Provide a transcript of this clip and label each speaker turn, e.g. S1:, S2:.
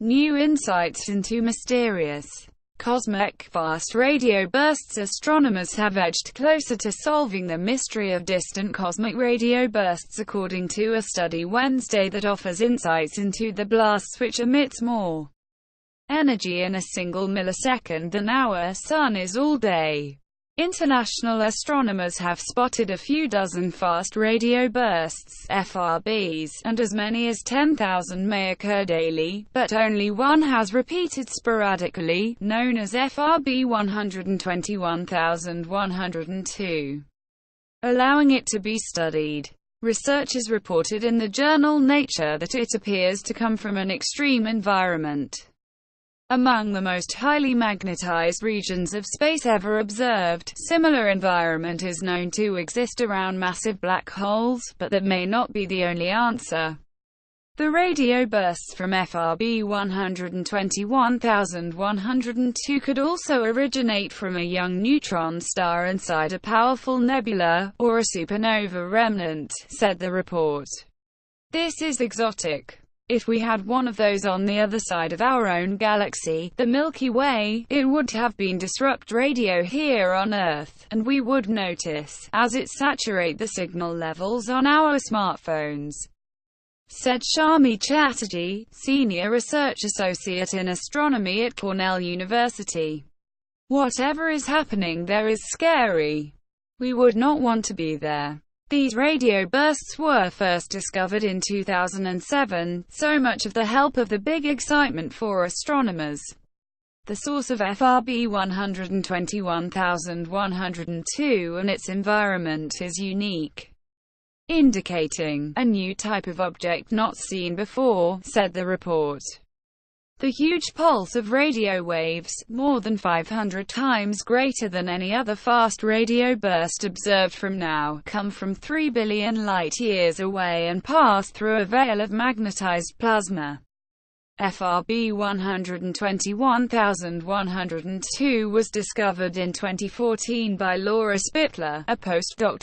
S1: New insights into mysterious cosmic fast radio bursts. Astronomers have edged closer to solving the mystery of distant cosmic radio bursts, according to a study Wednesday that offers insights into the blasts which emits more energy in a single millisecond than our Sun is all day. International astronomers have spotted a few dozen fast radio bursts, FRBs, and as many as 10,000 may occur daily, but only one has repeated sporadically, known as FRB 121,102, allowing it to be studied. Researchers reported in the journal Nature that it appears to come from an extreme environment. Among the most highly magnetized regions of space ever observed, similar environment is known to exist around massive black holes, but that may not be the only answer. The radio bursts from FRB 121,102 could also originate from a young neutron star inside a powerful nebula, or a supernova remnant, said the report. This is exotic. If we had one of those on the other side of our own galaxy, the Milky Way, it would have been disrupt radio here on Earth, and we would notice, as it saturate the signal levels on our smartphones, said Shami Chatterjee, Senior Research Associate in Astronomy at Cornell University. Whatever is happening there is scary. We would not want to be there. These radio bursts were first discovered in 2007, so much of the help of the big excitement for astronomers. The source of FRB 121,102 and its environment is unique, indicating a new type of object not seen before, said the report. The huge pulse of radio waves, more than 500 times greater than any other fast radio burst observed from now, come from 3 billion light-years away and pass through a veil of magnetized plasma. FRB 121,102 was discovered in 2014 by Laura Spittler, a postdoctoral